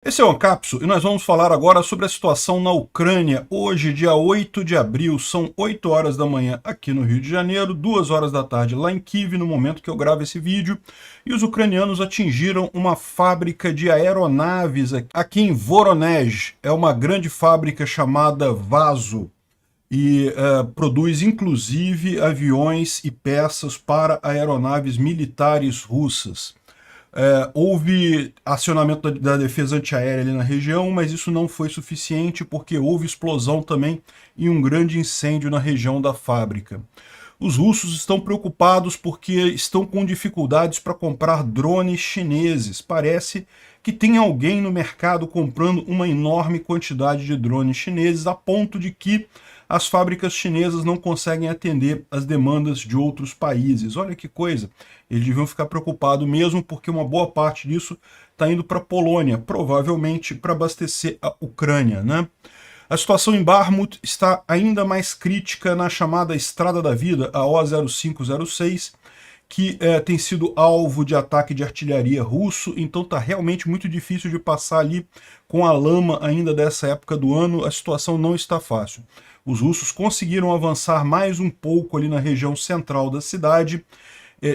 Esse é o Ancapso e nós vamos falar agora sobre a situação na Ucrânia. Hoje, dia 8 de abril, são 8 horas da manhã aqui no Rio de Janeiro, 2 horas da tarde lá em Kiev, no momento que eu gravo esse vídeo, e os ucranianos atingiram uma fábrica de aeronaves aqui em Voronezh. É uma grande fábrica chamada Vaso e produz inclusive aviões e peças para aeronaves militares russas. Houve acionamento da defesa antiaérea ali na região, mas isso não foi suficiente porque houve explosão também e um grande incêndio na região da fábrica. Os russos estão preocupados porque estão com dificuldades para comprar drones chineses. Parece que tem alguém no mercado comprando uma enorme quantidade de drones chineses, a ponto de que as fábricas chinesas não conseguem atender as demandas de outros países. Olha que coisa, eles deviam ficar preocupados mesmo, porque uma boa parte disso está indo para a Polônia, provavelmente para abastecer a Ucrânia, né? A situação em Bakhmut está ainda mais crítica na chamada Estrada da Vida, a O0506, que tem sido alvo de ataque de artilharia russo, então está realmente muito difícil de passar ali com a lama ainda dessa época do ano, a situação não está fácil. Os russos conseguiram avançar mais um pouco ali na região central da cidade,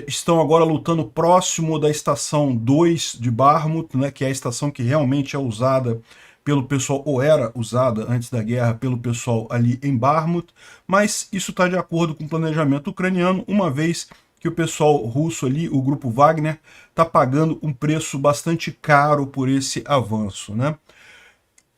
estão agora lutando próximo da estação 2 de Bakhmut, né, que é a estação que realmente é usada pelo pessoal, ou era usada antes da guerra pelo pessoal ali em Bakhmut, mas isso está de acordo com o planejamento ucraniano, uma vez que o pessoal russo ali, o grupo Wagner, está pagando um preço bastante caro por esse avanço, né?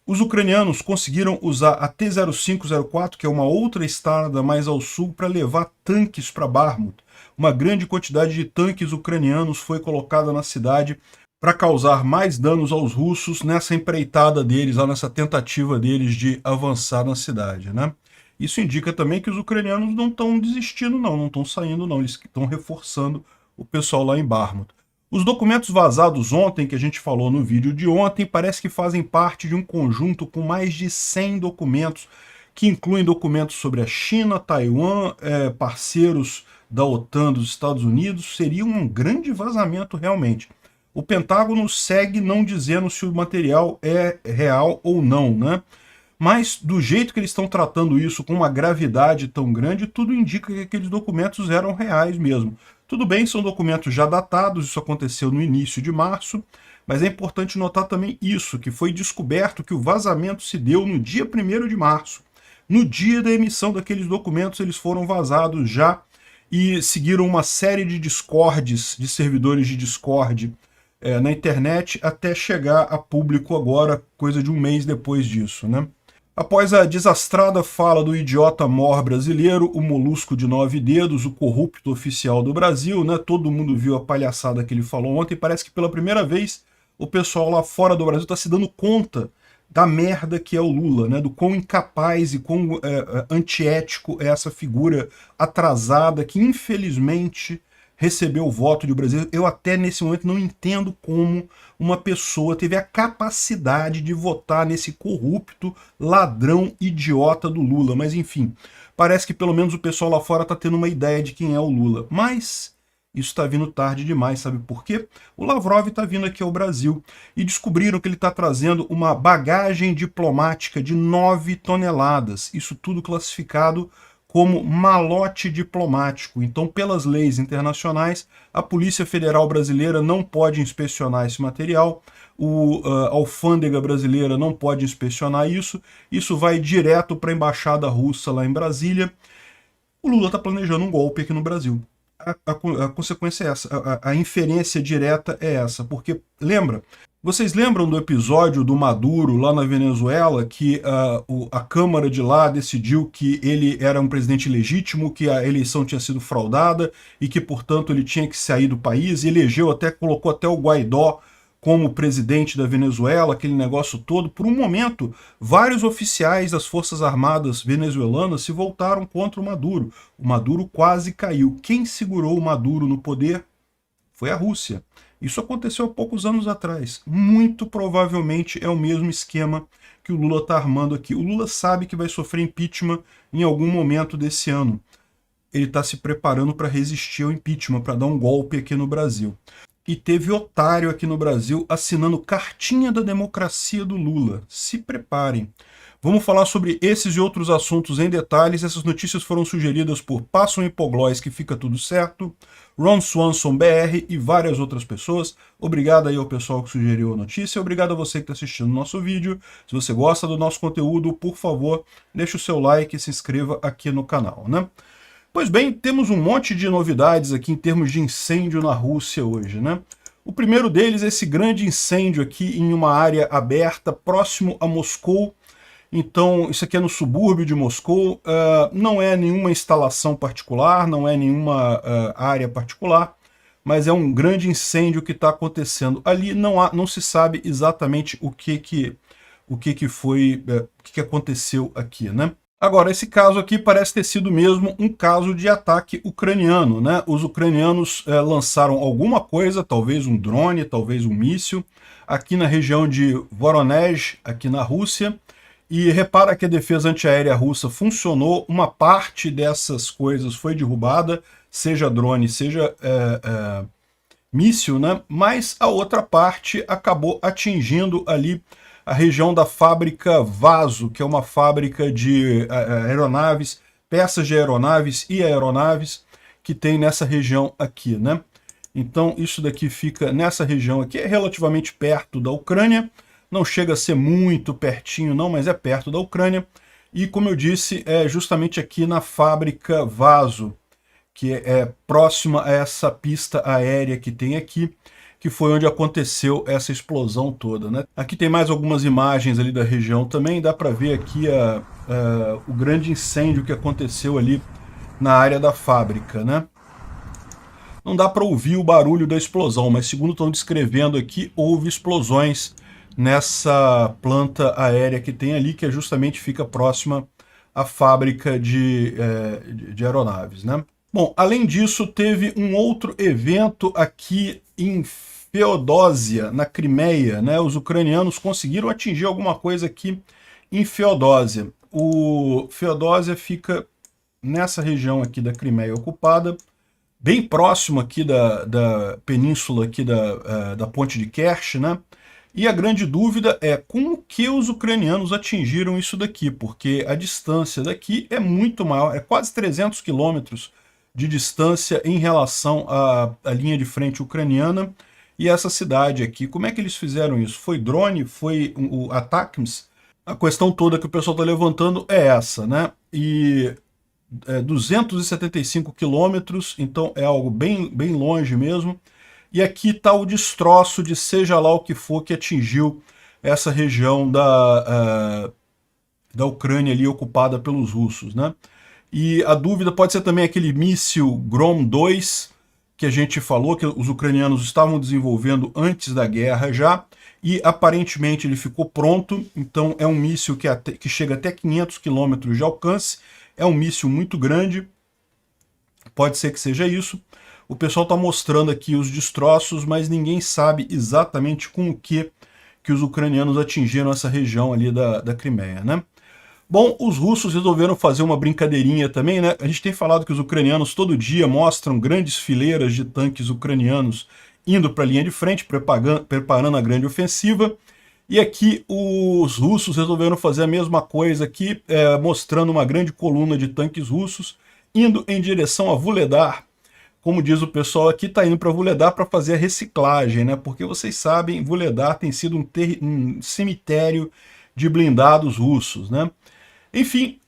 Os ucranianos conseguiram usar a T-0504, que é uma outra estrada mais ao sul, para levar tanques para Bakhmut. Uma grande quantidade de tanques ucranianos foi colocada na cidade para causar mais danos aos russos nessa empreitada deles, nessa tentativa deles de avançar na cidade, né? Isso indica também que os ucranianos não estão desistindo não estão saindo não, eles estão reforçando o pessoal lá em Bakhmut. Os documentos vazados ontem, que a gente falou no vídeo de ontem, parece que fazem parte de um conjunto com mais de 100 documentos, que incluem documentos sobre a China, Taiwan, parceiros da OTAN dos Estados Unidos. Seria um grande vazamento realmente. O Pentágono segue não dizendo se o material é real ou não, né? Mas do jeito que eles estão tratando isso com uma gravidade tão grande, tudo indica que aqueles documentos eram reais mesmo. Tudo bem, são documentos já datados, isso aconteceu no início de março, mas é importante notar também isso, que foi descoberto que o vazamento se deu no dia 1º de março. No dia da emissão daqueles documentos, eles foram vazados já e seguiram uma série de discordes, de servidores de Discord na internet, até chegar a público agora, coisa de um mês depois disso, né? Após a desastrada fala do idiota mor brasileiro, o molusco de 9 dedos, o corrupto oficial do Brasil, né? Todo mundo viu a palhaçada que ele falou ontem. Parece que pela primeira vez o pessoal lá fora do Brasil está se dando conta da merda que é o Lula, né? Do quão incapaz e quão antiético é essa figura atrasada que infelizmente recebeu o voto do Brasil. Eu até nesse momento não entendo como uma pessoa teve a capacidade de votar nesse corrupto, ladrão, idiota do Lula. Mas enfim, parece que pelo menos o pessoal lá fora está tendo uma ideia de quem é o Lula. Mas isso está vindo tarde demais, sabe por quê? O Lavrov está vindo aqui ao Brasil e descobriram que ele está trazendo uma bagagem diplomática de 9 toneladas. Isso tudo classificado como malote diplomático. Então, pelas leis internacionais, a Polícia Federal Brasileira não pode inspecionar esse material, a alfândega brasileira não pode inspecionar isso, isso vai direto para a Embaixada Russa lá em Brasília. O Lula está planejando um golpe aqui no Brasil. A consequência é essa, a inferência direta é essa, porque, lembra, vocês lembram do episódio do Maduro lá na Venezuela, que a Câmara de lá decidiu que ele era um presidente ilegítimo, que a eleição tinha sido fraudada e que, portanto, ele tinha que sair do país, e colocou até o Guaidó como presidente da Venezuela, aquele negócio todo. Por um momento, vários oficiais das Forças Armadas venezuelanas se voltaram contra o Maduro. O Maduro quase caiu. Quem segurou o Maduro no poder foi a Rússia. Isso aconteceu há poucos anos atrás. Muito provavelmente é o mesmo esquema que o Lula está armando aqui. O Lula sabe que vai sofrer impeachment em algum momento desse ano. Ele está se preparando para resistir ao impeachment, para dar um golpe aqui no Brasil. E teve otário aqui no Brasil assinando cartinha da democracia do Lula. Se preparem. Vamos falar sobre esses e outros assuntos em detalhes. Essas notícias foram sugeridas por Passam Hipoglós, que fica tudo certo, Ron Swanson BR e várias outras pessoas. Obrigado aí ao pessoal que sugeriu a notícia. Obrigado a você que está assistindo o nosso vídeo. Se você gosta do nosso conteúdo, por favor, deixe o seu like e se inscreva aqui no canal, né? Pois bem, temos um monte de novidades aqui em termos de incêndio na Rússia hoje, né? O primeiro deles é esse grande incêndio aqui em uma área aberta próximo a Moscou. Então, isso aqui é no subúrbio de Moscou, não é nenhuma instalação particular, não é nenhuma área particular, mas é um grande incêndio que está acontecendo ali. Não se sabe exatamente o que aconteceu aqui, né? Agora, esse caso aqui parece ter sido mesmo um caso de ataque ucraniano, né? Os ucranianos lançaram alguma coisa, talvez um drone, talvez um míssil, aqui na região de Voronezh, aqui na Rússia. E repara que a defesa antiaérea russa funcionou, uma parte dessas coisas foi derrubada, seja drone, seja míssil, né? Mas a outra parte acabou atingindo ali a região da fábrica Vaso, que é uma fábrica de aeronaves, peças de aeronaves e aeronaves que tem nessa região aqui, né? Então isso daqui fica nessa região aqui, é relativamente perto da Ucrânia, não chega a ser muito pertinho não, mas é perto da Ucrânia, e como eu disse, é justamente aqui na fábrica Vaso, que é próxima a essa pista aérea que tem aqui, que foi onde aconteceu essa explosão toda, né? Aqui tem mais algumas imagens ali da região também, dá para ver aqui o grande incêndio que aconteceu ali na área da fábrica, né? Não dá para ouvir o barulho da explosão, mas segundo estão descrevendo aqui, houve explosões nessa planta aérea que tem ali, que justamente fica próxima à fábrica de aeronaves, né? Bom, além disso, teve um outro evento aqui em Feodósia, na Crimeia, né? Os ucranianos conseguiram atingir alguma coisa aqui em Feodósia. Feodósia fica nessa região aqui da Crimeia ocupada, bem próximo aqui da península aqui da ponte de Kerch, né? E a grande dúvida é como que os ucranianos atingiram isso daqui, porque a distância daqui é muito maior, é quase 300 quilômetros de distância em relação à linha de frente ucraniana e essa cidade aqui. Como é que eles fizeram isso? Foi drone? Foi o ATACMS? A questão toda que o pessoal está levantando é essa, né? E 275 quilômetros, então é algo bem, bem longe mesmo. E aqui está o destroço de seja lá o que for que atingiu essa região da Ucrânia ali ocupada pelos russos, né? E a dúvida pode ser também aquele míssil Grom-2 que a gente falou, que os ucranianos estavam desenvolvendo antes da guerra já, e aparentemente ele ficou pronto, então é um míssil que chega até 500 quilômetros de alcance, é um míssil muito grande, pode ser que seja isso. O pessoal está mostrando aqui os destroços, mas ninguém sabe exatamente com o que os ucranianos atingiram essa região ali da Crimeia, né? Bom, os russos resolveram fazer uma brincadeirinha também, né? A gente tem falado que os ucranianos todo dia mostram grandes fileiras de tanques ucranianos indo para a linha de frente, preparando a grande ofensiva. E aqui os russos resolveram fazer a mesma coisa aqui, mostrando uma grande coluna de tanques russos indo em direção a Vuhledar. Como diz o pessoal aqui, está indo para Vuhledar para fazer a reciclagem, né? Porque vocês sabem, Vuhledar tem sido um cemitério de blindados russos, né? Enfim,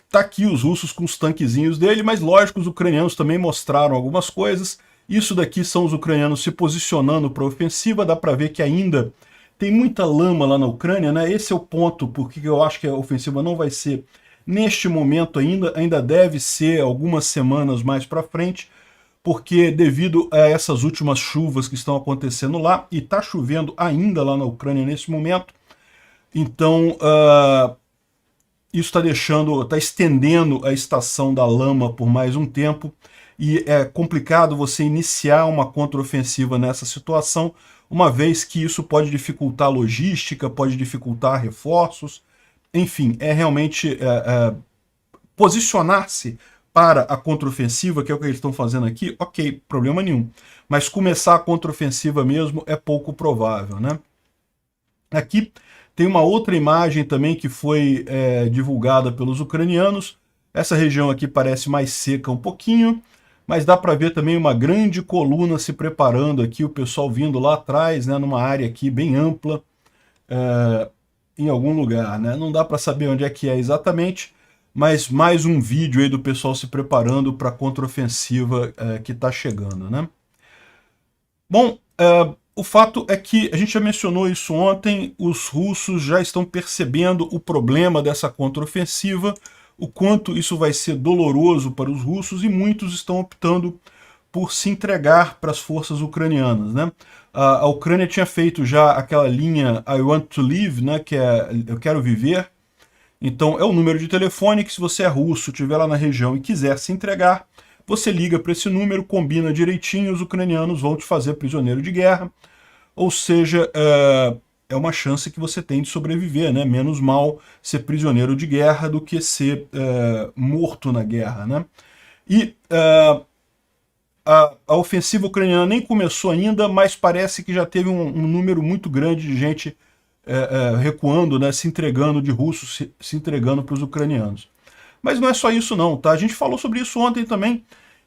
tá aqui os russos com os tanquezinhos dele, mas lógico, os ucranianos também mostraram algumas coisas. Isso daqui são os ucranianos se posicionando para a ofensiva, dá para ver que ainda tem muita lama lá na Ucrânia, né? Esse é o ponto porque eu acho que a ofensiva não vai ser neste momento ainda deve ser algumas semanas mais para frente, porque devido a essas últimas chuvas que estão acontecendo lá, e está chovendo ainda lá na Ucrânia nesse momento, então isso está estendendo a estação da lama por mais um tempo, e é complicado você iniciar uma contraofensiva nessa situação, uma vez que isso pode dificultar a logística, pode dificultar reforços, enfim, é realmente posicionar-se para a contraofensiva, que é o que eles estão fazendo aqui, ok, problema nenhum. Mas começar a contraofensiva mesmo é pouco provável, né? Aqui tem uma outra imagem também que foi divulgada pelos ucranianos. Essa região aqui parece mais seca um pouquinho, mas dá para ver também uma grande coluna se preparando aqui, o pessoal vindo lá atrás, né, numa área aqui bem ampla, em algum lugar, né? Não dá para saber onde é que é exatamente, mas mais um vídeo aí do pessoal se preparando para a contraofensiva que está chegando, né? Bom, o fato é que, a gente já mencionou isso ontem, os russos já estão percebendo o problema dessa contraofensiva, o quanto isso vai ser doloroso para os russos, e muitos estão optando por se entregar para as forças ucranianas, né? A Ucrânia tinha feito já aquela linha I want to live, né, que é eu quero viver. Então é o número de telefone que, se você é russo, estiver lá na região e quiser se entregar, você liga para esse número, combina direitinho, os ucranianos vão te fazer prisioneiro de guerra. Ou seja, é uma chance que você tem de sobreviver, né? Menos mal ser prisioneiro de guerra do que ser morto na guerra, né? E a ofensiva ucraniana nem começou ainda, mas parece que já teve um número muito grande de gente recuando, né? Se entregando, de russos se entregando para os ucranianos. Mas não é só isso não, tá? A gente falou sobre isso ontem também,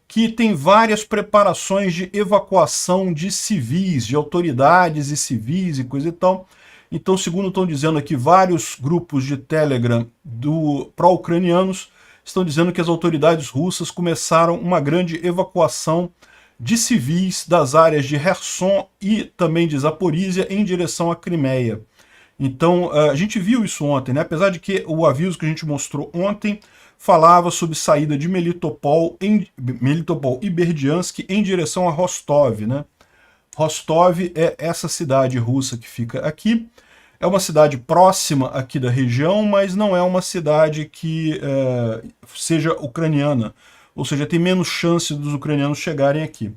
que tem várias preparações de evacuação de civis, de autoridades e civis e coisa e tal. Então, segundo estão dizendo aqui, vários grupos de Telegram pró-ucranianos estão dizendo que as autoridades russas começaram uma grande evacuação de civis das áreas de Kherson e também de Zaporizhia em direção à Crimeia. Então, a gente viu isso ontem, né? Apesar de que o aviso que a gente mostrou ontem falava sobre saída de Melitopol e Berdiansk em direção a Rostov, né? Rostov é essa cidade russa que fica aqui. É uma cidade próxima aqui da região, mas não é uma cidade que seja ucraniana. Ou seja, tem menos chance dos ucranianos chegarem aqui.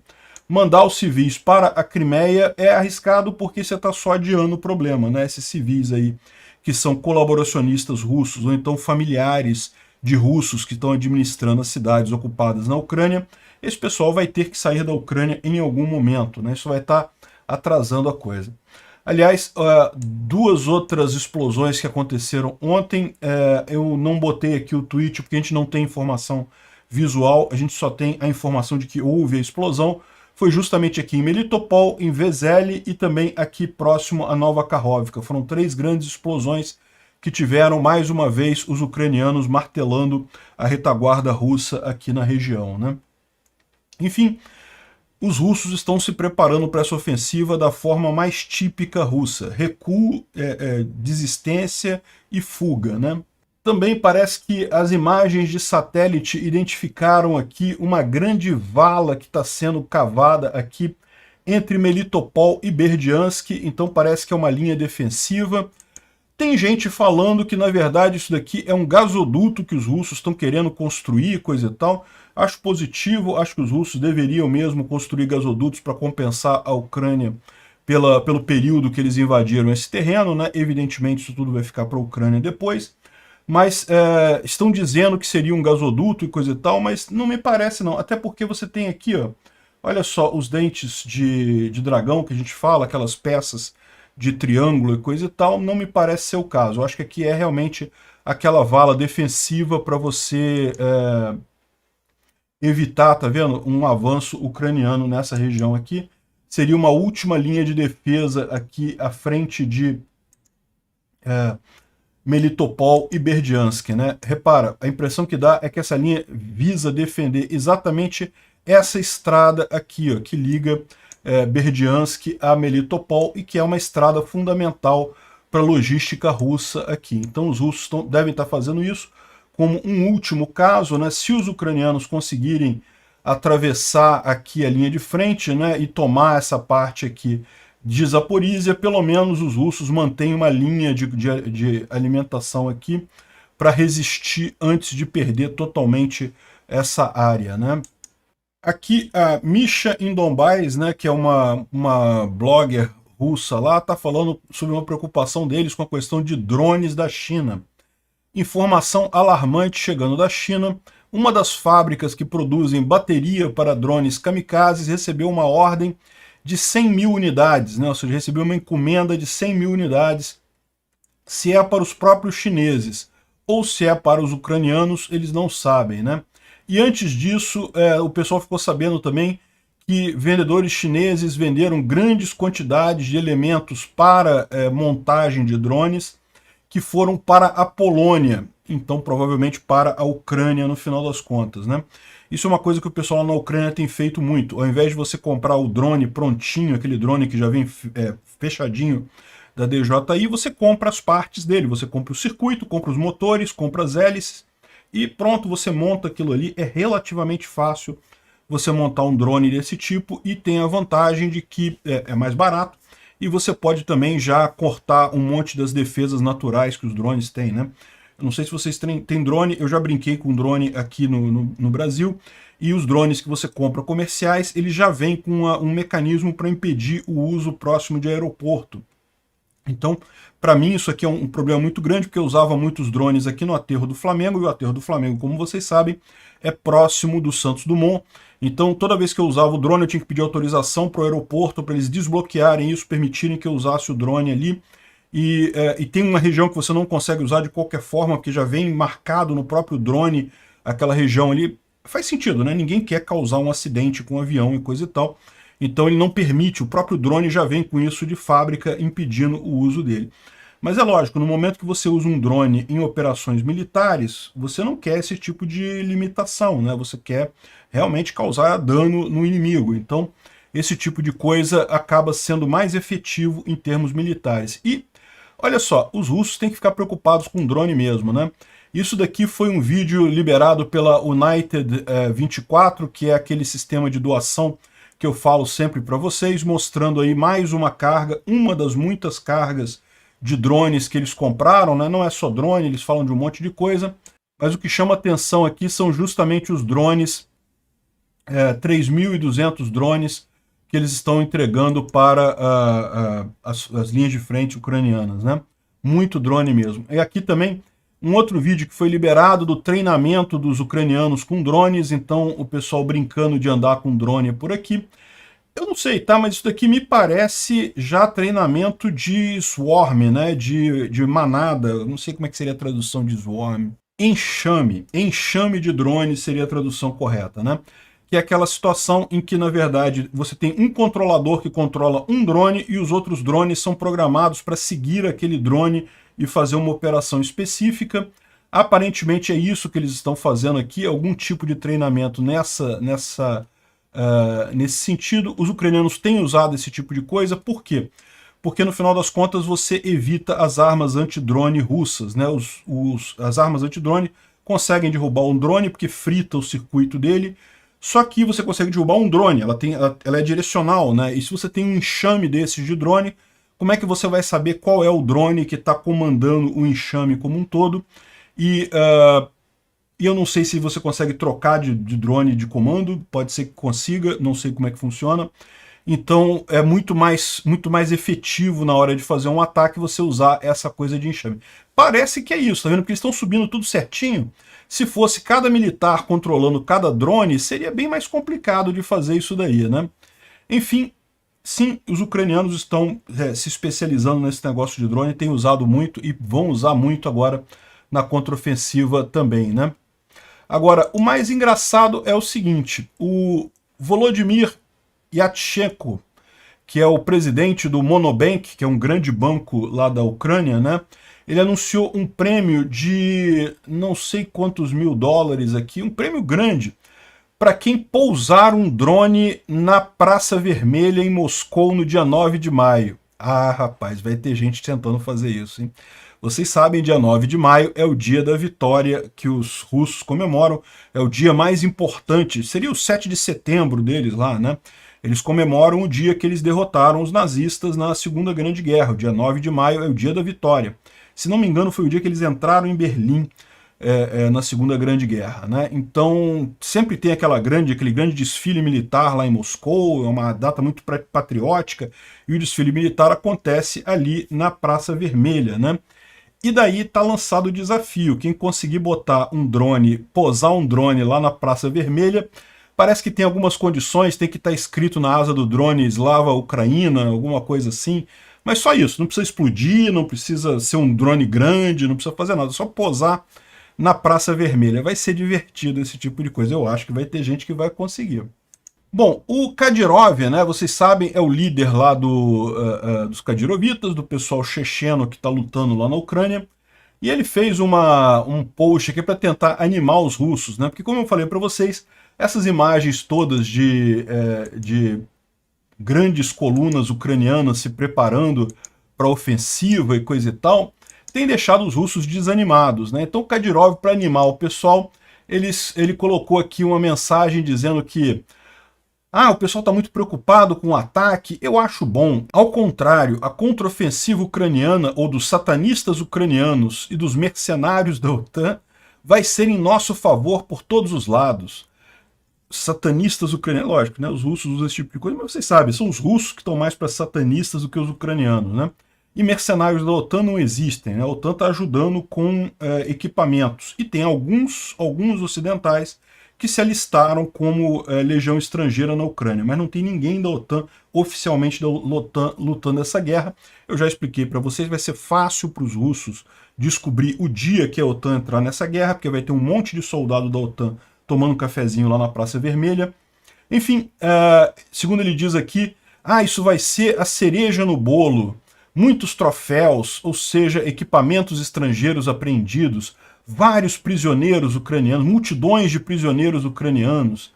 Mandar os civis para a Crimeia é arriscado porque você está só adiando o problema, né? Esses civis aí que são colaboracionistas russos ou então familiares de russos que estão administrando as cidades ocupadas na Ucrânia, esse pessoal vai ter que sair da Ucrânia em algum momento, né? Isso vai estar atrasando a coisa. Aliás, duas outras explosões que aconteceram ontem, eu não botei aqui o tweet porque a gente não tem informação visual, a gente só tem a informação de que houve a explosão. Foi justamente aqui em Melitopol, em Vezeli e também aqui próximo a Nova Kakhovka. Foram 3 grandes explosões que tiveram, mais uma vez, os ucranianos martelando a retaguarda russa aqui na região, né? Enfim, os russos estão se preparando para essa ofensiva da forma mais típica russa: recuo, desistência e fuga, né? Também parece que as imagens de satélite identificaram aqui uma grande vala que está sendo cavada aqui entre Melitopol e Berdiansk, então parece que é uma linha defensiva. Tem gente falando que, na verdade, isso daqui é um gasoduto que os russos estão querendo construir, coisa e tal. Acho positivo, acho que os russos deveriam mesmo construir gasodutos para compensar a Ucrânia pelo período que eles invadiram esse terreno, né? Evidentemente, isso tudo vai ficar para a Ucrânia depois. Mas estão dizendo que seria um gasoduto e coisa e tal, mas não me parece não. Até porque você tem aqui, ó, olha só, os dentes de dragão que a gente fala, aquelas peças de triângulo e coisa e tal, não me parece ser o caso. Eu acho que aqui é realmente aquela vala defensiva para você evitar, tá vendo, um avanço ucraniano nessa região aqui. Seria uma última linha de defesa aqui à frente de Melitopol e Berdiansk, né? Repara, a impressão que dá é que essa linha visa defender exatamente essa estrada aqui, ó, que liga Berdiansk a Melitopol e que é uma estrada fundamental para a logística russa aqui. Então os russos devem estar fazendo isso como um último caso, né? Se os ucranianos conseguirem atravessar aqui a linha de frente, né, e tomar essa parte aqui de Zaporizhia, pelo menos os russos mantêm uma linha de alimentação aqui para resistir antes de perder totalmente essa área, né? Aqui a Misha Indombais, né, que é uma blogger russa lá, está falando sobre uma preocupação deles com a questão de drones da China. Informação alarmante chegando da China. uma das fábricas que produzem bateria para drones kamikazes recebeu uma ordem de 100 mil unidades, né? Ou seja, recebeu uma encomenda de 100 mil unidades. Se é para os próprios chineses ou se é para os ucranianos, eles não sabem, né? E antes disso, o pessoal ficou sabendo também que vendedores chineses venderam grandes quantidades de elementos para montagem de drones que foram para a Polônia, então provavelmente para a Ucrânia no final das contas, né? Isso é uma coisa que o pessoal na Ucrânia tem feito muito. Ao invés de você comprar o drone prontinho, aquele drone que já vem fechadinho da DJI, você compra as partes dele, você compra o circuito, compra os motores, compra as hélices e pronto, você monta aquilo ali. É relativamente fácil você montar um drone desse tipo e tem a vantagem de que é mais barato e você pode também já cortar um monte das defesas naturais que os drones têm, né? Eu não sei se vocês têm drone, eu já brinquei com drone aqui no Brasil, e os drones que você compra comerciais, eles já vêm com um mecanismo para impedir o uso próximo de aeroporto. Então, para mim, isso aqui é um problema muito grande, porque eu usava muitos drones aqui no aterro do Flamengo, e o aterro do Flamengo, como vocês sabem, é próximo do Santos Dumont. Então, toda vez que eu usava o drone, eu tinha que pedir autorização para o aeroporto, para eles desbloquearem isso, permitirem que eu usasse o drone ali. E tem uma região que você não consegue usar de qualquer forma, porque já vem marcado no próprio drone aquela região ali. Faz sentido, né? Ninguém quer causar um acidente com um avião e coisa e tal. Então ele não permite, o próprio drone já vem com isso de fábrica, impedindo o uso dele. Mas é lógico, no momento que você usa um drone em operações militares, você não quer esse tipo de limitação, né? Você quer realmente causar dano no inimigo. Então, esse tipo de coisa acaba sendo mais efetivo em termos militares. E, olha só, os russos têm que ficar preocupados com drone mesmo, né? Isso daqui foi um vídeo liberado pela United 24, que é aquele sistema de doação que eu falo sempre para vocês, mostrando aí mais uma carga, uma das muitas cargas de drones que eles compraram, né? Não é só drone, eles falam de um monte de coisa, mas o que chama atenção aqui são justamente os drones, 3.200 drones que eles estão entregando para as linhas de frente ucranianas, né? Muito drone mesmo. E aqui também um outro vídeo que foi liberado do treinamento dos ucranianos com drones, então o pessoal brincando de andar com drone por aqui. Eu não sei, tá? Mas isso daqui me parece já treinamento de swarm, né? De manada, eu não sei como é que seria a tradução de swarm. Enxame de drones seria a tradução correta, né? Que é aquela situação em que, na verdade, você tem um controlador que controla um drone e os outros drones são programados para seguir aquele drone e fazer uma operação específica. Aparentemente é isso que eles estão fazendo aqui, algum tipo de treinamento nesse sentido. Os ucranianos têm usado esse tipo de coisa, por quê? Porque no final das contas você evita as armas antidrone russas, né? As armas antidrone conseguem derrubar um drone porque frita o circuito dele, só que você consegue derrubar um drone, ela é direcional, né? E se você tem um enxame desses de drone, como é que você vai saber qual é o drone que está comandando o enxame como um todo? E eu não sei se você consegue trocar de drone de comando, pode ser que consiga, não sei como é que funciona. Então é muito mais efetivo na hora de fazer um ataque você usar essa coisa de enxame. Parece que é isso, tá vendo? Porque eles estão subindo tudo certinho. Se fosse cada militar controlando cada drone, seria bem mais complicado de fazer isso daí, né? Enfim, sim, os ucranianos estão se especializando nesse negócio de drone, têm usado muito e vão usar muito agora na contraofensiva também, né? Agora, o mais engraçado é o seguinte, o Volodymyr Yatchenko, que é o presidente do Monobank, que é um grande banco lá da Ucrânia, né? Ele anunciou um prêmio de não sei quantos mil dólares aqui, um prêmio grande, para quem pousar um drone na Praça Vermelha em Moscou no dia 9 de maio. Ah, rapaz, vai ter gente tentando fazer isso, hein? Vocês sabem, dia 9 de maio é o dia da vitória que os russos comemoram, é o dia mais importante, seria o 7 de setembro deles lá, né? Eles comemoram o dia que eles derrotaram os nazistas na Segunda Grande Guerra, o dia 9 de maio é o dia da vitória. Se não me engano, foi o dia que eles entraram em Berlim na Segunda Grande Guerra, né? Então, sempre tem aquele grande desfile militar lá em Moscou, é uma data muito patriótica, e o desfile militar acontece ali na Praça Vermelha, né? E daí tá lançado o desafio. Quem conseguir botar um drone, posar um drone lá na Praça Vermelha, parece que tem algumas condições, tem que estar escrito na asa do drone Slava Ucraína, alguma coisa assim. Mas só isso, não precisa explodir, não precisa ser um drone grande, não precisa fazer nada, só posar na Praça Vermelha. Vai ser divertido esse tipo de coisa, eu acho que vai ter gente que vai conseguir. Bom, o Kadyrov, né, vocês sabem, é o líder lá dos Kadyrovitas, do pessoal checheno que está lutando lá na Ucrânia, e ele fez um post aqui para tentar animar os russos, né, porque como eu falei para vocês, essas imagens todas de grandes colunas ucranianas se preparando para ofensiva e coisa e tal, tem deixado os russos desanimados, né? Então o Kadyrov, para animar o pessoal, ele colocou aqui uma mensagem dizendo que o pessoal está muito preocupado com o ataque. Eu acho bom. Ao contrário, a contraofensiva ucraniana ou dos satanistas ucranianos e dos mercenários da OTAN vai ser em nosso favor por todos os lados. Satanistas ucranianos, lógico, né? Os russos usam esse tipo de coisa, mas vocês sabem, são os russos que estão mais para satanistas do que os ucranianos, né? E mercenários da OTAN não existem, né? A OTAN está ajudando com equipamentos. E tem alguns ocidentais que se alistaram como legião estrangeira na Ucrânia, mas não tem ninguém da OTAN, oficialmente da OTAN, lutando essa guerra. Eu já expliquei para vocês, vai ser fácil para os russos descobrir o dia que a OTAN entrar nessa guerra, porque vai ter um monte de soldado da OTAN tomando um cafezinho lá na Praça Vermelha. Enfim, segundo ele diz aqui, isso vai ser a cereja no bolo, muitos troféus, ou seja, equipamentos estrangeiros apreendidos, vários prisioneiros ucranianos, multidões de prisioneiros ucranianos.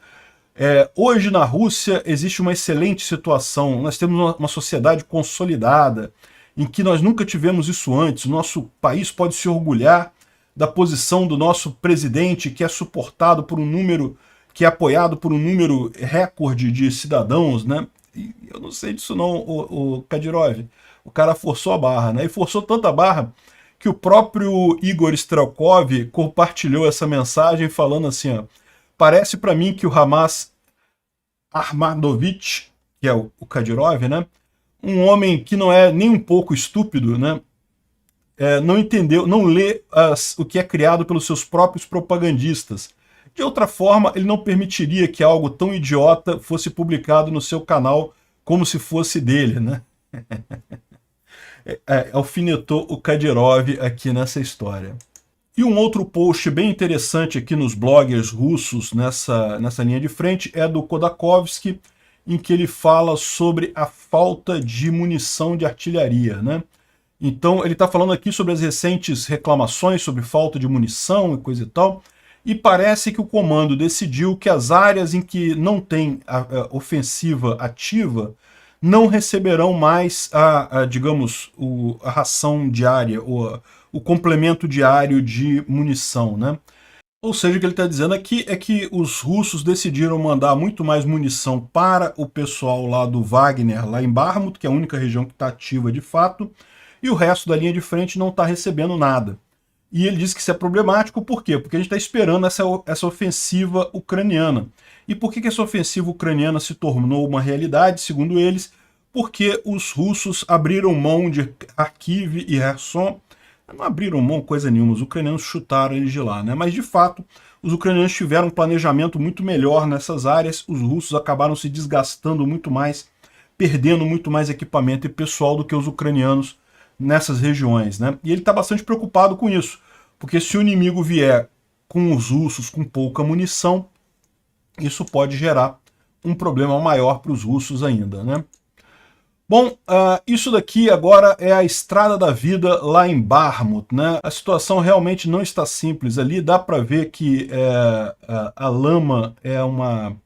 Hoje na Rússia existe uma excelente situação, nós temos uma sociedade consolidada, em que nós nunca tivemos isso antes, o nosso país pode se orgulhar da posição do nosso presidente, que é suportado por um número, que é apoiado por um número recorde de cidadãos, né? E eu não sei disso não, o Kadyrov. O cara forçou a barra, né? E forçou tanta barra que o próprio Igor Strelkov compartilhou essa mensagem falando assim, parece para mim que o Hamas Ahmadovich, que é o Kadyrov, né? Um homem que não é nem um pouco estúpido, né? Não entendeu, não lê o que é criado pelos seus próprios propagandistas. De outra forma, ele não permitiria que algo tão idiota fosse publicado no seu canal como se fosse dele, né? Alfinetou o Kadyrov aqui nessa história. E um outro post bem interessante aqui nos bloggers russos nessa linha de frente é do Khodakovsky, em que ele fala sobre a falta de munição de artilharia, né? Então ele está falando aqui sobre as recentes reclamações sobre falta de munição e coisa e tal, e parece que o comando decidiu que as áreas em que não tem a ofensiva ativa não receberão mais digamos, a ração diária, ou o complemento diário de munição, né? Ou seja, o que ele está dizendo aqui é que os russos decidiram mandar muito mais munição para o pessoal lá do Wagner, lá em Bakhmut, que é a única região que está ativa de fato, e o resto da linha de frente não está recebendo nada. E ele diz que isso é problemático, por quê? Porque a gente está esperando essa ofensiva ucraniana. E por que essa ofensiva ucraniana se tornou uma realidade, segundo eles? Porque os russos abriram mão de Kharkiv e Kherson. Não abriram mão coisa nenhuma, os ucranianos chutaram eles de lá, né? Mas de fato, os ucranianos tiveram um planejamento muito melhor nessas áreas, os russos acabaram se desgastando muito mais, perdendo muito mais equipamento e pessoal do que os ucranianos nessas regiões, né? E ele está bastante preocupado com isso, porque se o inimigo vier com os russos com pouca munição, isso pode gerar um problema maior para os russos ainda, né? Bom, isso daqui agora é a estrada da vida lá em Bakhmut, né? A situação realmente não está simples ali, dá para ver que a lama é uma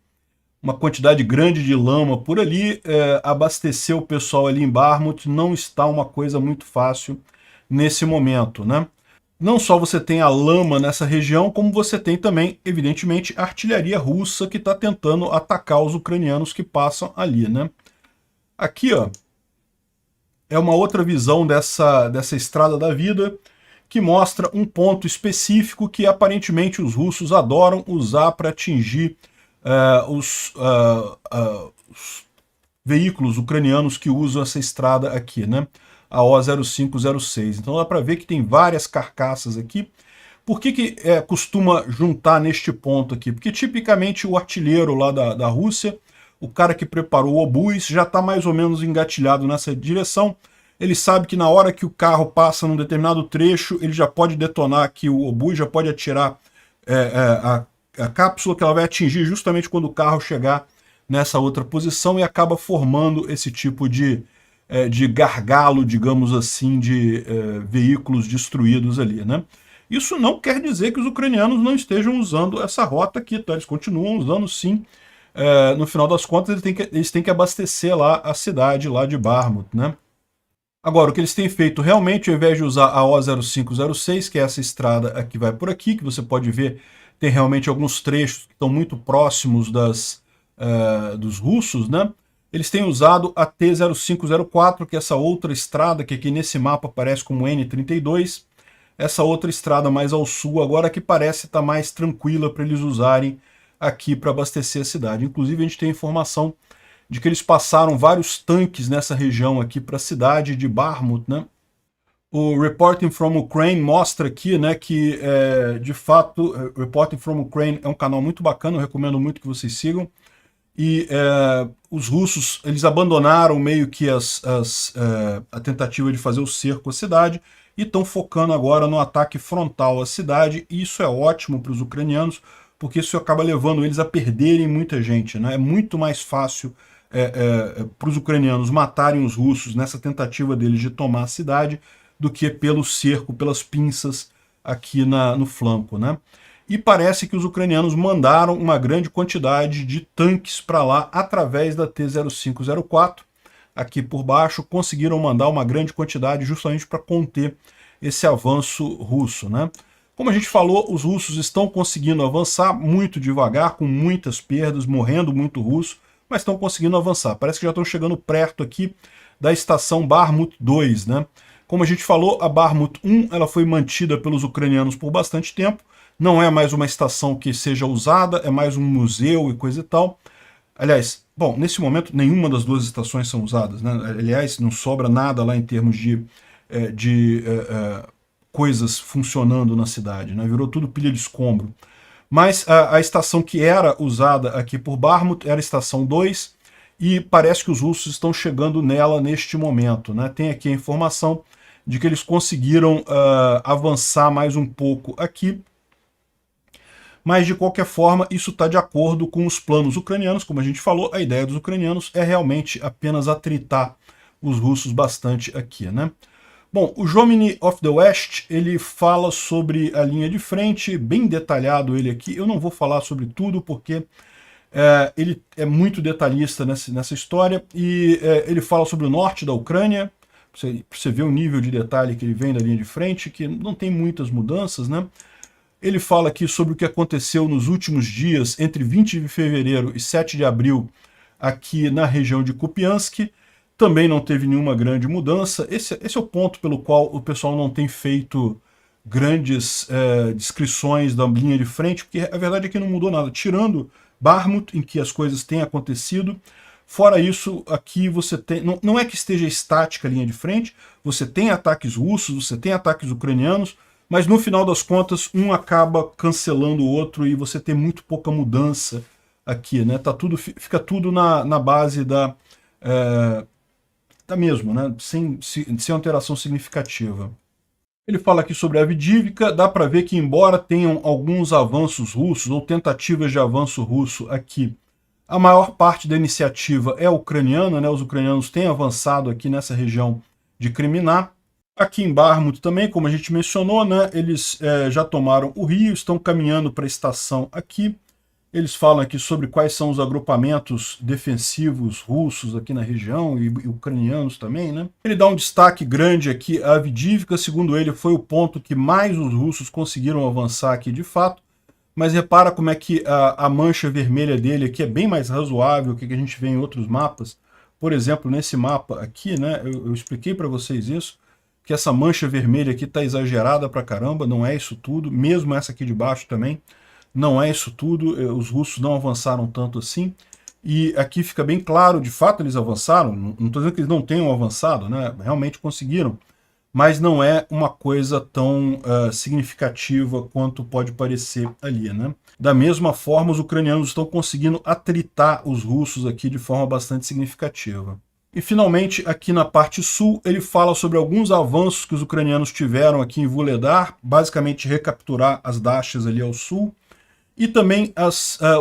quantidade grande de lama por ali, abastecer o pessoal ali em Bakhmut não está uma coisa muito fácil nesse momento, né? Não só você tem a lama nessa região, como você tem também, evidentemente, a artilharia russa que está tentando atacar os ucranianos que passam ali, né? Aqui, ó, é uma outra visão dessa estrada da vida, que mostra um ponto específico que aparentemente os russos adoram usar para atingir os veículos ucranianos que usam essa estrada aqui, né? a O-0506. Então dá para ver que tem várias carcaças aqui. Por que costuma juntar neste ponto aqui? Porque tipicamente o artilheiro lá da Rússia, o cara que preparou o obus, já está mais ou menos engatilhado nessa direção. Ele sabe que na hora que o carro passa num determinado trecho, ele já pode detonar aqui o obus, já pode atirar a cápsula que ela vai atingir justamente quando o carro chegar nessa outra posição e acaba formando esse tipo de gargalo, digamos assim, de veículos destruídos ali, né? Isso não quer dizer que os ucranianos não estejam usando essa rota aqui, tá? Eles continuam usando sim. No final das contas, eles têm que abastecer lá a cidade lá de Bakhmut, né? Agora, o que eles têm feito realmente, ao invés de usar a O-0506, que é essa estrada que vai por aqui, que você pode ver, tem realmente alguns trechos que estão muito próximos dos russos, né? Eles têm usado a T-0504, que é essa outra estrada, que aqui nesse mapa aparece como N32, essa outra estrada mais ao sul agora, que parece estar mais tranquila para eles usarem aqui para abastecer a cidade. Inclusive, a gente tem informação de que eles passaram vários tanques nessa região aqui para a cidade de Bakhmut, né? O Reporting from Ukraine mostra aqui, né, que de fato, Reporting from Ukraine é um canal muito bacana, eu recomendo muito que vocês sigam. E os russos, eles abandonaram meio que a tentativa de fazer o cerco à cidade e estão focando agora no ataque frontal à cidade, e isso é ótimo para os ucranianos, porque isso acaba levando eles a perderem muita gente, né? É muito mais fácil para os ucranianos matarem os russos nessa tentativa deles de tomar a cidade do que pelo cerco, pelas pinças aqui no flanco, né? E parece que os ucranianos mandaram uma grande quantidade de tanques para lá através da T-0504, aqui por baixo, conseguiram mandar uma grande quantidade justamente para conter esse avanço russo, né? Como a gente falou, os russos estão conseguindo avançar muito devagar, com muitas perdas, morrendo muito russo, mas estão conseguindo avançar. Parece que já estão chegando perto aqui da estação Bakhmut 2, né? Como a gente falou, a Bakhmut 1 ela foi mantida pelos ucranianos por bastante tempo, não é mais uma estação que seja usada, é mais um museu e coisa e tal. Aliás, bom, nesse momento nenhuma das duas estações são usadas, né? Aliás, não sobra nada lá em termos de coisas funcionando na cidade, né? Virou tudo pilha de escombro. Mas a estação que era usada aqui por Bakhmut era a estação 2, e parece que os russos estão chegando nela neste momento, né? Tem aqui a informação de que eles conseguiram avançar mais um pouco aqui, mas de qualquer forma isso está de acordo com os planos ucranianos. Como a gente falou, a ideia dos ucranianos é realmente apenas atritar os russos bastante aqui, né? Bom, o Jomini of the West, ele fala sobre a linha de frente, bem detalhado ele aqui. Eu não vou falar sobre tudo porque ele é muito detalhista nessa história, e ele fala sobre o norte da Ucrânia, pra você ver o nível de detalhe que ele vem da linha de frente, que não tem muitas mudanças, né? Ele fala aqui sobre o que aconteceu nos últimos dias, entre 20 de fevereiro e 7 de abril, aqui na região de Kupiansk. Também não teve nenhuma grande mudança. Esse é o ponto pelo qual o pessoal não tem feito grandes descrições da linha de frente, porque a verdade é que não mudou nada. Tirando Bakhmut, em que as coisas têm acontecido, fora isso, aqui você tem... Não é que esteja estática a linha de frente, você tem ataques russos, você tem ataques ucranianos, mas no final das contas, um acaba cancelando o outro e você tem muito pouca mudança aqui, né? Fica tudo na base da mesmo, né? Sem alteração significativa. Ele fala aqui sobre a Avdiivka, dá para ver que embora tenham alguns avanços russos, ou tentativas de avanço russo aqui, a maior parte da iniciativa é ucraniana, né? Os ucranianos têm avançado aqui nessa região de Kriminá. Aqui em Bakhmut também, como a gente mencionou, né? Eles já tomaram o rio, estão caminhando para a estação aqui. Eles falam aqui sobre quais são os agrupamentos defensivos russos aqui na região, e ucranianos também, né? Ele dá um destaque grande aqui à Avdiivka, segundo ele foi o ponto que mais os russos conseguiram avançar aqui de fato, mas repara como é que a mancha vermelha dele aqui é bem mais razoável que a gente vê em outros mapas. Por exemplo, nesse mapa aqui, né, eu expliquei para vocês isso, que essa mancha vermelha aqui está exagerada pra caramba, não é isso tudo, mesmo essa aqui de baixo também. Não é isso tudo, os russos não avançaram tanto assim. E aqui fica bem claro, de fato eles avançaram, não estou dizendo que eles não tenham avançado, né? Realmente conseguiram, mas não é uma coisa tão significativa quanto pode parecer ali, né? Da mesma forma, os ucranianos estão conseguindo atritar os russos aqui de forma bastante significativa. E finalmente, aqui na parte sul, ele fala sobre alguns avanços que os ucranianos tiveram aqui em Vuhledar, basicamente recapturar as dachas ali ao sul, e também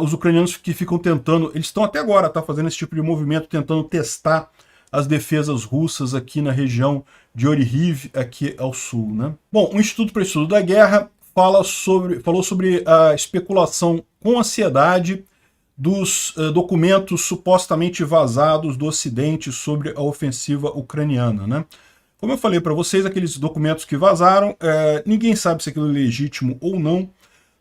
os ucranianos que ficam tentando, eles estão até agora fazendo esse tipo de movimento, tentando testar as defesas russas aqui na região de Oryhiv, aqui ao sul, né? Bom, o Instituto para o Estudo da Guerra falou sobre a especulação com ansiedade dos documentos supostamente vazados do Ocidente sobre a ofensiva ucraniana, né? Como eu falei para vocês, aqueles documentos que vazaram, ninguém sabe se aquilo é legítimo ou não,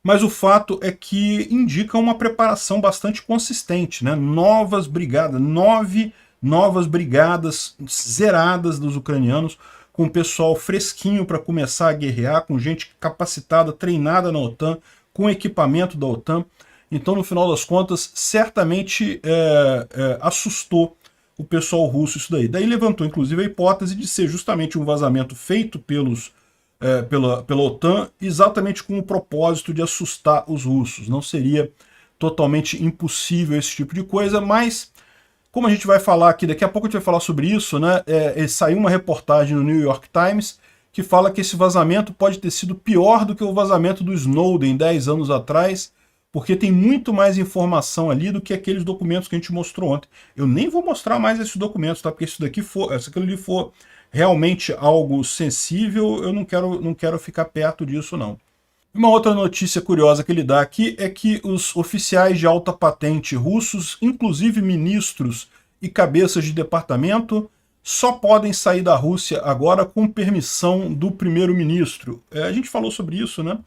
mas o fato é que indica uma preparação bastante consistente, né? 9 novas brigadas zeradas dos ucranianos, com o pessoal fresquinho para começar a guerrear, com gente capacitada, treinada na OTAN, com equipamento da OTAN. Então, no final das contas, certamente assustou o pessoal russo isso daí. Daí levantou, inclusive, a hipótese de ser justamente um vazamento feito pela OTAN, exatamente com o propósito de assustar os russos. Não seria totalmente impossível esse tipo de coisa, mas, como a gente vai falar aqui, daqui a pouco a gente vai falar sobre isso, né? Saiu uma reportagem no New York Times que fala que esse vazamento pode ter sido pior do que o vazamento do Snowden 10 anos atrás, porque tem muito mais informação ali do que aqueles documentos que a gente mostrou ontem. Eu nem vou mostrar mais esses documentos, tá? Porque se aquilo ali for realmente algo sensível, eu não quero ficar perto disso, não. Uma outra notícia curiosa que ele dá aqui é que os oficiais de alta patente russos, inclusive ministros e cabeças de departamento, só podem sair da Rússia agora com permissão do primeiro-ministro. A gente falou sobre isso, né?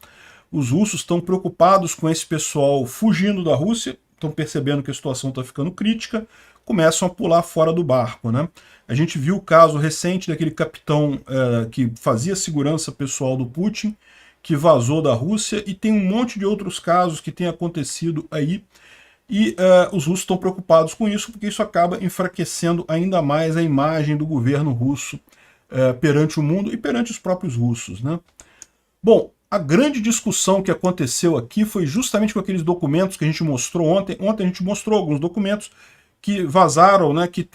Os russos estão preocupados com esse pessoal fugindo da Rússia, estão percebendo que a situação está ficando crítica, começam a pular fora do barco, né? A gente viu o caso recente daquele capitão que fazia segurança pessoal do Putin, que vazou da Rússia, e tem um monte de outros casos que têm acontecido aí, e os russos estão preocupados com isso, porque isso acaba enfraquecendo ainda mais a imagem do governo russo perante o mundo e perante os próprios russos, né? Bom, a grande discussão que aconteceu aqui foi justamente com aqueles documentos que a gente mostrou ontem. Ontem a gente mostrou alguns documentos que vazaram, né, que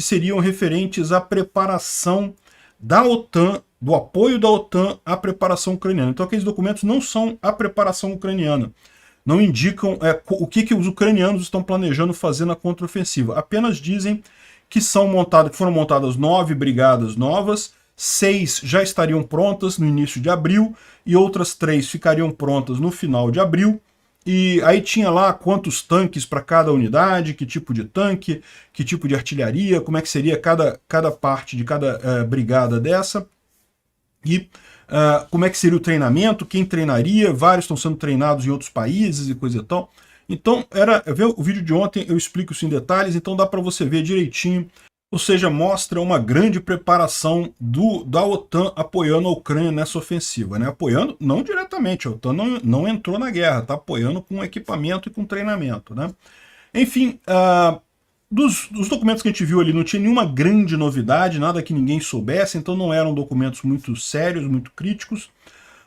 seriam referentes à preparação da OTAN, do apoio da OTAN à preparação ucraniana. Então aqueles documentos não são a preparação ucraniana, não indicam o que os ucranianos estão planejando fazer na contraofensiva. Apenas dizem que foram montadas 9 brigadas novas, 6 já estariam prontas no início de abril e outras 3 ficariam prontas no final de abril. E aí tinha lá quantos tanques para cada unidade, que tipo de tanque, que tipo de artilharia, como é que seria cada parte de cada brigada dessa. E como é que seria o treinamento, quem treinaria, vários estão sendo treinados em outros países e coisa e tal. Então, o vídeo de ontem eu explico isso em detalhes, então dá para você ver direitinho. Ou seja, mostra uma grande preparação da OTAN apoiando a Ucrânia nessa ofensiva, né? Apoiando, não diretamente, a OTAN não entrou na guerra, está apoiando com equipamento e com treinamento, né? Enfim, dos documentos que a gente viu ali não tinha nenhuma grande novidade, nada que ninguém soubesse, então não eram documentos muito sérios, muito críticos.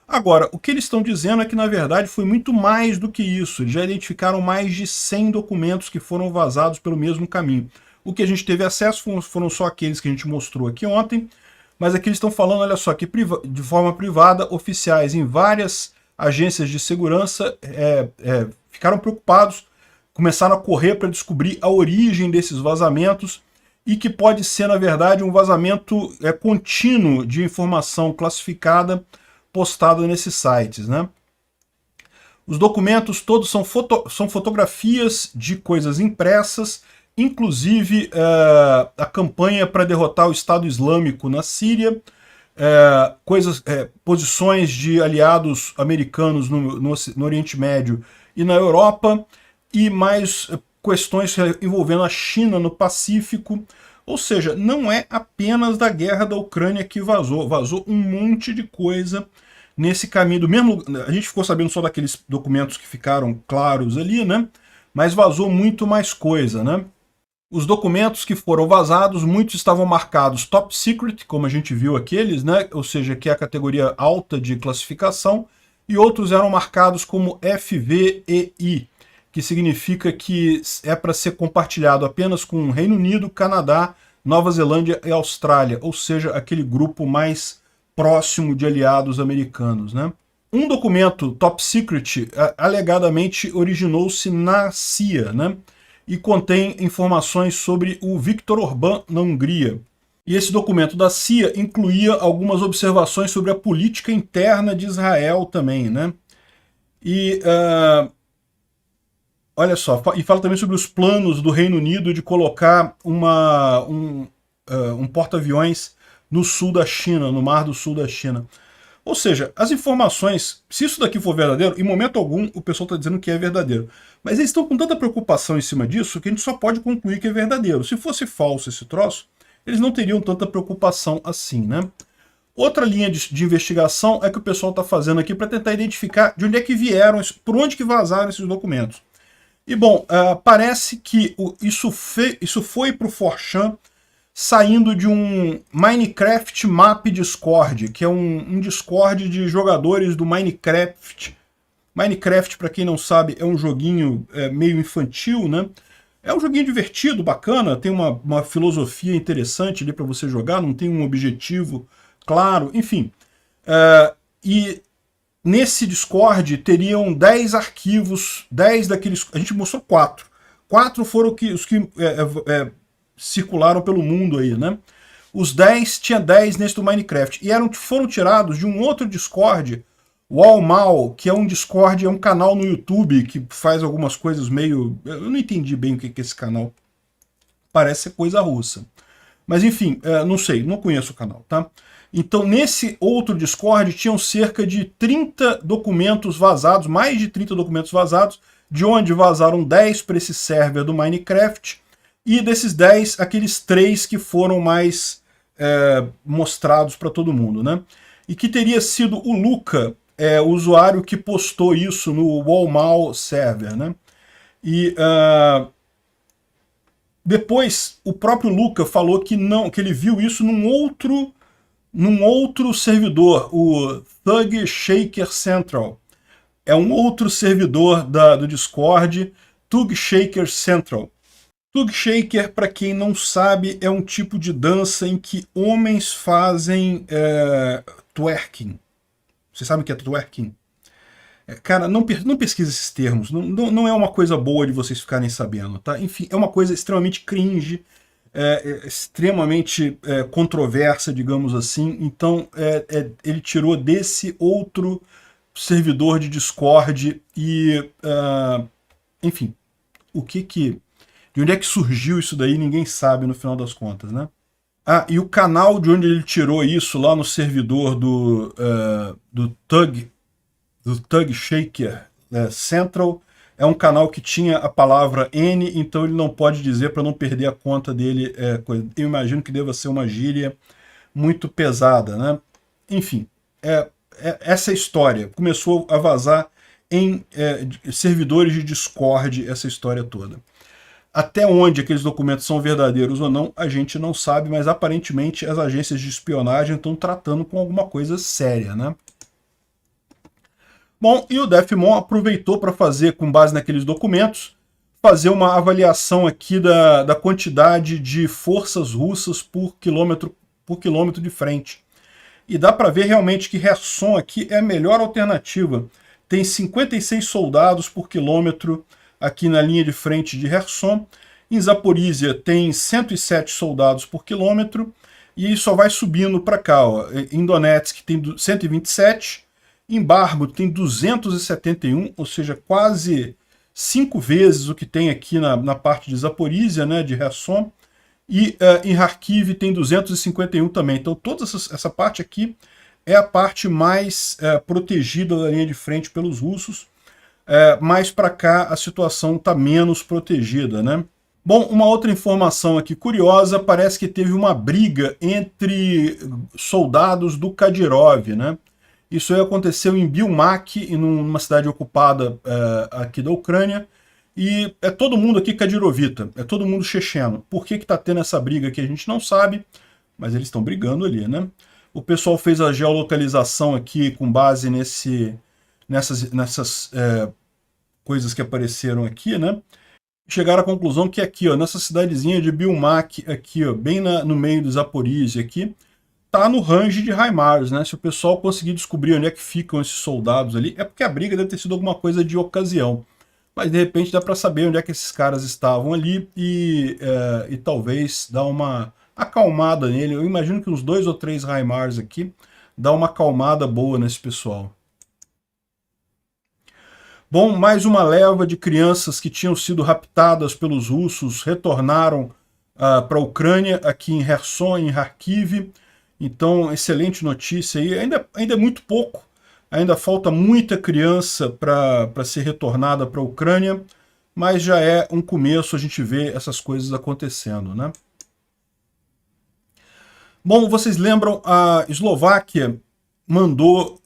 Agora, o que eles estão dizendo é que, na verdade, foi muito mais do que isso. Eles já identificaram mais de 100 documentos que foram vazados pelo mesmo caminho. O que a gente teve acesso foram só aqueles que a gente mostrou aqui ontem, mas aqui eles estão falando, olha só, que de forma privada, oficiais em várias agências de segurança ficaram preocupados, começaram a correr para descobrir a origem desses vazamentos e que pode ser, na verdade, um vazamento contínuo de informação classificada postada nesses sites, né? Os documentos todos são fotografias de coisas impressas, inclusive a campanha para derrotar o Estado Islâmico na Síria, posições de aliados americanos no Oriente Médio e na Europa, e mais questões envolvendo a China no Pacífico. Ou seja, não é apenas da guerra da Ucrânia que vazou um monte de coisa nesse caminho. A gente ficou sabendo só daqueles documentos que ficaram claros ali, né? mas vazou muito mais coisa, né? Os documentos que foram vazados, muitos estavam marcados Top Secret, como a gente viu aqueles, né? Ou seja, que é a categoria alta de classificação, e outros eram marcados como FVEI, que significa que é para ser compartilhado apenas com o Reino Unido, Canadá, Nova Zelândia e Austrália, ou seja, aquele grupo mais próximo de aliados americanos, né? Um documento Top Secret alegadamente originou-se na CIA, né? E contém informações sobre o Viktor Orbán na Hungria. E esse documento da CIA incluía algumas observações sobre a política interna de Israel também, né? E olha só, e fala também sobre os planos do Reino Unido de colocar um porta-aviões no sul da China, no Mar do Sul da China. Ou seja, as informações, se isso daqui for verdadeiro, em momento algum o pessoal está dizendo que é verdadeiro. Mas eles estão com tanta preocupação em cima disso que a gente só pode concluir que é verdadeiro. Se fosse falso esse troço, eles não teriam tanta preocupação assim, né? Outra linha de investigação é que o pessoal está fazendo aqui para tentar identificar de onde é que vieram, por onde que vazaram esses documentos. E bom, parece que isso foi para o 4chan saindo de um Minecraft Map Discord, que é um Discord de jogadores do Minecraft. Minecraft, para quem não sabe, é um joguinho meio infantil, né? É um joguinho divertido, bacana, tem uma filosofia interessante ali para você jogar, não tem um objetivo claro, enfim. E nesse Discord teriam 10 arquivos, 10 daqueles... A gente mostrou 4. 4 foram os que circularam pelo mundo aí, né? Os 10, tinha 10 nesse do Minecraft. E foram tirados de um outro Discord, o Allmal, que é um Discord, é um canal no YouTube que faz algumas coisas meio... Eu não entendi bem o que é esse canal. Parece ser coisa russa. Mas enfim, não sei, não conheço o canal, tá? Então nesse outro Discord tinham cerca de 30 documentos vazados, mais de 30 documentos vazados, de onde vazaram 10 para esse server do Minecraft, e desses 10, aqueles 3 que foram mais mostrados para todo mundo, né? E que teria sido o Luca, o usuário que postou isso no Wallmal server, né? E depois o próprio Luca falou que não, que ele viu isso num outro servidor, o Thug Shaker Central. É um outro servidor do Discord, Thug Shaker Central. Thug Shaker, para quem não sabe, é um tipo de dança em que homens fazem twerking. Vocês sabem o que é twerking? Cara, não pesquisa esses termos. Não é uma coisa boa de vocês ficarem sabendo, tá? Enfim, é uma coisa extremamente cringe, extremamente controversa, digamos assim. Então, ele tirou desse outro servidor de Discord e... enfim, de onde é que surgiu isso daí, ninguém sabe no final das contas, né? E o canal de onde ele tirou isso, lá no servidor do Thug Shaker Central, é um canal que tinha a palavra N, então ele não pode dizer para não perder a conta dele. Eu imagino que deva ser uma gíria muito pesada, né? Enfim, essa história começou a vazar em servidores de Discord, essa história toda. Até onde aqueles documentos são verdadeiros ou não, a gente não sabe, mas aparentemente as agências de espionagem estão tratando com alguma coisa séria, né? Bom, e o Defmon aproveitou para fazer, com base naqueles documentos, fazer uma avaliação aqui da quantidade de forças russas por quilômetro de frente. E dá para ver realmente que Kherson aqui é a melhor alternativa. Tem 56 soldados por quilômetro aqui na linha de frente de Kherson. Em Zaporizhia tem 107 soldados por quilômetro, e só vai subindo para cá. Ó. Em Donetsk tem 127, em Barbut tem 271, ou seja, quase 5 vezes o que tem aqui na parte de Zaporizhia, né, de Kherson, e em Kharkiv tem 251 também. Então toda essa parte aqui é a parte mais protegida da linha de frente pelos russos. Mais para cá a situação está menos protegida, né? Bom, uma outra informação aqui curiosa, parece que teve uma briga entre soldados do Kadyrov, né? Isso aí aconteceu em Bilmak, numa cidade ocupada aqui da Ucrânia, E é todo mundo aqui kadirovita, é todo mundo checheno. Por que tá tendo essa briga aqui a gente não sabe, mas eles estão brigando ali, né? O pessoal fez a geolocalização aqui com base nessas coisas que apareceram aqui, né? Chegaram à conclusão que aqui, ó, nessa cidadezinha de Bilmak, aqui, ó, bem no meio do Zaporizhia aqui, tá no range de HIMARS, né? Se o pessoal conseguir descobrir onde é que ficam esses soldados ali, é porque a briga deve ter sido alguma coisa de ocasião. Mas de repente dá para saber onde é que esses caras estavam ali e talvez dar uma acalmada nele. Eu imagino que uns 2 ou 3 HIMARS aqui dá uma acalmada boa nesse pessoal. Bom, mais uma leva de crianças que tinham sido raptadas pelos russos retornaram para a Ucrânia, aqui em Kherson, em Kharkiv. Então, excelente notícia aí. Ainda é muito pouco, ainda falta muita criança para ser retornada para a Ucrânia, mas já é um começo a gente ver essas coisas acontecendo, né? Bom, vocês lembram, a Eslováquia mandou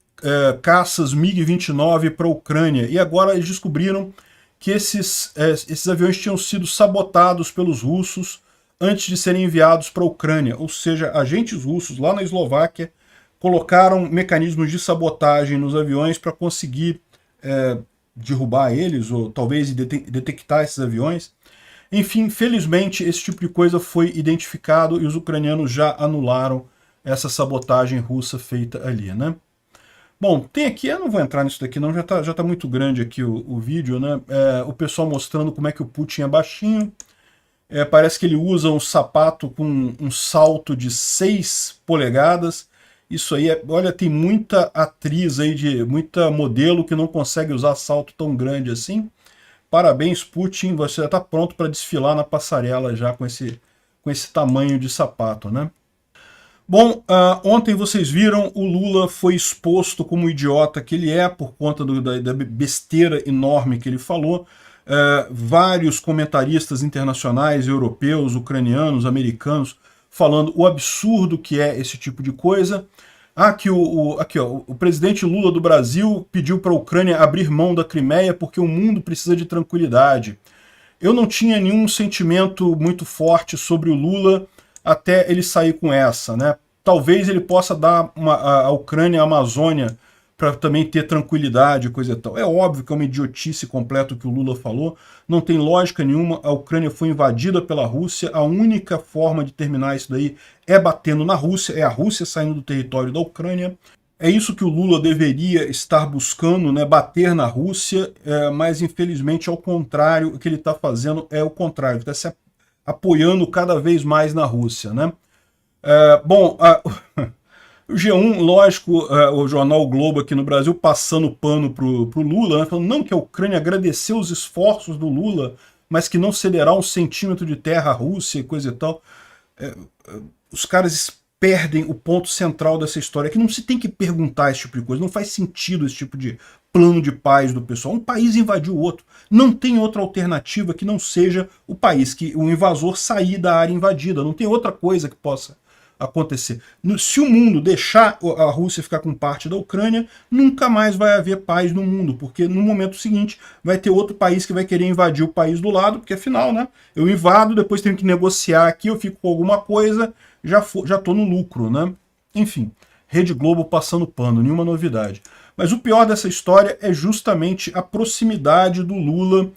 caças MiG-29 para a Ucrânia, e agora eles descobriram que esses aviões tinham sido sabotados pelos russos antes de serem enviados para a Ucrânia, ou seja, agentes russos lá na Eslováquia colocaram mecanismos de sabotagem nos aviões para conseguir derrubar eles, ou talvez detectar esses aviões. Enfim, felizmente esse tipo de coisa foi identificado e os ucranianos já anularam essa sabotagem russa feita ali, né? Bom, tem aqui, eu não vou entrar nisso daqui não, já tá muito grande aqui o vídeo, né? O pessoal mostrando como é que o Putin é baixinho. Parece que ele usa um sapato com um salto de 6 polegadas. Isso aí, olha, tem muita atriz aí, muita modelo que não consegue usar salto tão grande assim. Parabéns, Putin, você já está pronto para desfilar na passarela já com esse tamanho de sapato, né? Bom, ontem vocês viram, o Lula foi exposto como idiota que ele é, por conta da besteira enorme que ele falou. Vários comentaristas internacionais, europeus, ucranianos, americanos, falando o absurdo que é esse tipo de coisa. Aqui, o presidente Lula do Brasil pediu para a Ucrânia abrir mão da Crimeia porque o mundo precisa de tranquilidade. Eu não tinha nenhum sentimento muito forte sobre o Lula até ele sair com essa, né? Talvez ele possa dar a Ucrânia, a Amazônia, para também ter tranquilidade, coisa e tal. É óbvio que é uma idiotice completa o que o Lula falou, não tem lógica nenhuma, a Ucrânia foi invadida pela Rússia, a única forma de terminar isso daí é batendo na Rússia, é a Rússia saindo do território da Ucrânia. É isso que o Lula deveria estar buscando, né, bater na Rússia, mas infelizmente ao contrário, o que ele está fazendo é o contrário, ele está se apoiando cada vez mais na Rússia, né? Bom, o G1, lógico, o jornal o Globo aqui no Brasil passando pano pro Lula, né, falando não, que a Ucrânia agradeceu os esforços do Lula, mas que não cederá um centímetro de terra à Rússia e coisa e tal. Os caras perdem o ponto central dessa história, que não se tem que perguntar esse tipo de coisa, não faz sentido esse tipo de plano de paz do pessoal. Um país invadiu o outro, não tem outra alternativa que não seja o país, que o invasor sair da área invadida, não tem outra coisa que possa acontecer. Se o mundo deixar a Rússia ficar com parte da Ucrânia, nunca mais vai haver paz no mundo, porque no momento seguinte vai ter outro país que vai querer invadir o país do lado, porque afinal, né, eu invado, depois tenho que negociar aqui, eu fico com alguma coisa, já estou no lucro, né? Enfim, Rede Globo passando pano, nenhuma novidade. Mas o pior dessa história é justamente a proximidade do Lula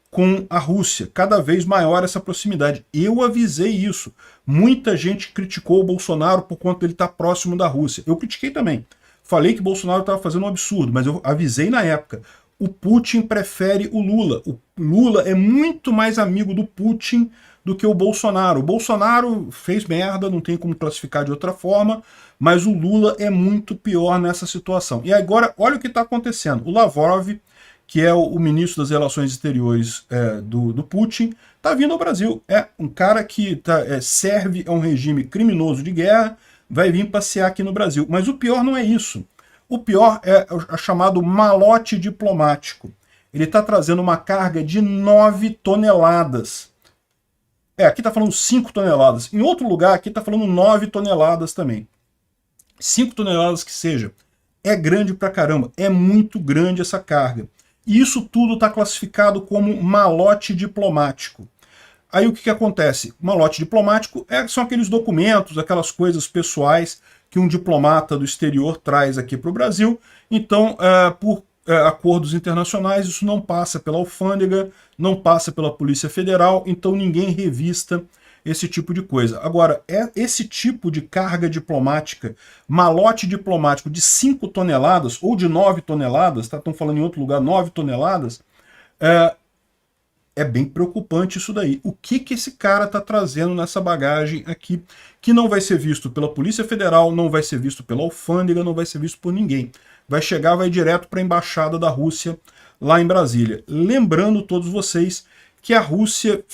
com a Rússia, cada vez maior essa proximidade. Eu avisei isso. Muita gente criticou o Bolsonaro por conta dele estar próximo da Rússia. Eu critiquei também. Falei que o Bolsonaro estava fazendo um absurdo, mas eu avisei na época. O Putin prefere o Lula. O Lula é muito mais amigo do Putin do que o Bolsonaro. O Bolsonaro fez merda, não tem como classificar de outra forma, mas o Lula é muito pior nessa situação. E agora, olha o que está acontecendo. O Lavrov, que é o ministro das Relações Exteriores do Putin, está vindo ao Brasil. É um cara que serve a um regime criminoso de guerra, vai vir passear aqui no Brasil. Mas o pior não é isso. O pior é o chamado malote diplomático. Ele está trazendo uma carga de 9 toneladas. Aqui está falando 5 toneladas. Em outro lugar, aqui está falando 9 toneladas também. 5 toneladas que seja. É grande pra caramba. É muito grande essa carga. E isso tudo está classificado como malote diplomático. Aí o que acontece? Malote diplomático são aqueles documentos, aquelas coisas pessoais que um diplomata do exterior traz aqui para o Brasil. Então, por acordos internacionais, isso não passa pela alfândega, não passa pela Polícia Federal, então ninguém revista esse tipo de coisa. Agora, esse tipo de carga diplomática, malote diplomático de 5 toneladas ou de 9 toneladas, tá? Estão falando em outro lugar, 9 toneladas, é bem preocupante isso daí. O que esse cara está trazendo nessa bagagem aqui, que não vai ser visto pela Polícia Federal, não vai ser visto pela alfândega, não vai ser visto por ninguém. Vai chegar, vai direto para a Embaixada da Rússia lá em Brasília. Lembrando todos vocês que a Rússia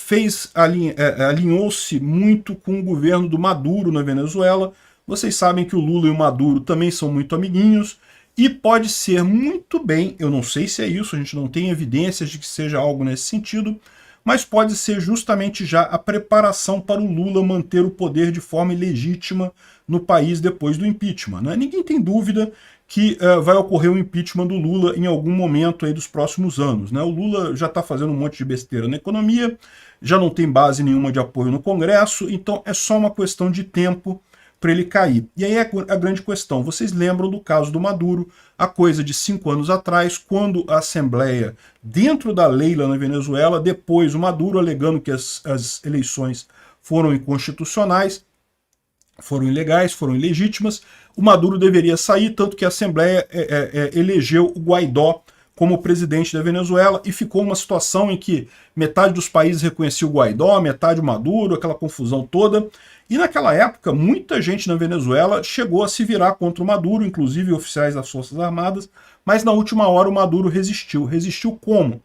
alinhou-se muito com o governo do Maduro na Venezuela. Vocês sabem que o Lula e o Maduro também são muito amiguinhos, e pode ser muito bem, eu não sei se é isso, a gente não tem evidências de que seja algo nesse sentido, mas pode ser justamente já a preparação para o Lula manter o poder de forma ilegítima no país depois do impeachment, né? Ninguém tem dúvida que vai ocorrer o impeachment do Lula em algum momento aí dos próximos anos, né? O Lula já está fazendo um monte de besteira na economia, já não tem base nenhuma de apoio no Congresso, então é só uma questão de tempo para ele cair. E aí é a grande questão. Vocês lembram do caso do Maduro, a coisa de 5 anos atrás, quando a Assembleia, dentro da lei lá na Venezuela, depois o Maduro alegando que as eleições foram inconstitucionais, foram ilegais, foram ilegítimas, o Maduro deveria sair, tanto que a Assembleia elegeu o Guaidó como presidente da Venezuela, e ficou uma situação em que metade dos países reconhecia o Guaidó, metade o Maduro, aquela confusão toda. E naquela época, muita gente na Venezuela chegou a se virar contra o Maduro, inclusive oficiais das Forças Armadas, mas na última hora o Maduro resistiu. Resistiu como?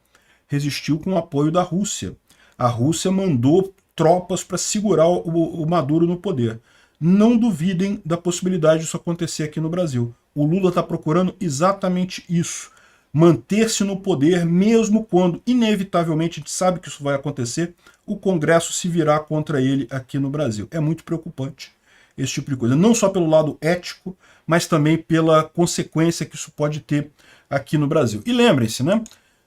Resistiu com o apoio da Rússia. A Rússia mandou tropas para segurar o Maduro no poder. Não duvidem da possibilidade disso acontecer aqui no Brasil. O Lula está procurando exatamente isso. Manter-se no poder, mesmo quando, inevitavelmente, a gente sabe que isso vai acontecer, o Congresso se virar contra ele aqui no Brasil. É muito preocupante esse tipo de coisa. Não só pelo lado ético, mas também pela consequência que isso pode ter aqui no Brasil. E lembrem-se, né?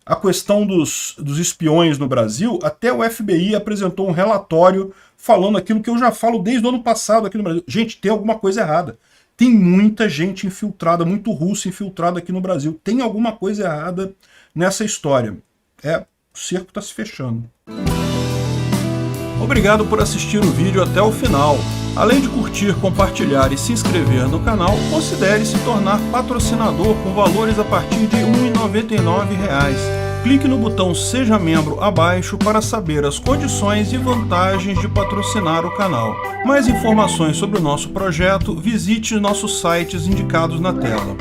A questão dos espiões no Brasil, até o FBI apresentou um relatório falando aquilo que eu já falo desde o ano passado aqui no Brasil. Gente, tem alguma coisa errada. Tem muita gente infiltrada, muito russo infiltrado aqui no Brasil. Tem alguma coisa errada nessa história. O cerco está se fechando. Obrigado por assistir o vídeo até o final. Além de curtir, compartilhar e se inscrever no canal, considere se tornar patrocinador com valores a partir de R$ 1,99. Clique no botão Seja Membro abaixo para saber as condições e vantagens de patrocinar o canal. Mais informações sobre o nosso projeto, visite nossos sites indicados na tela.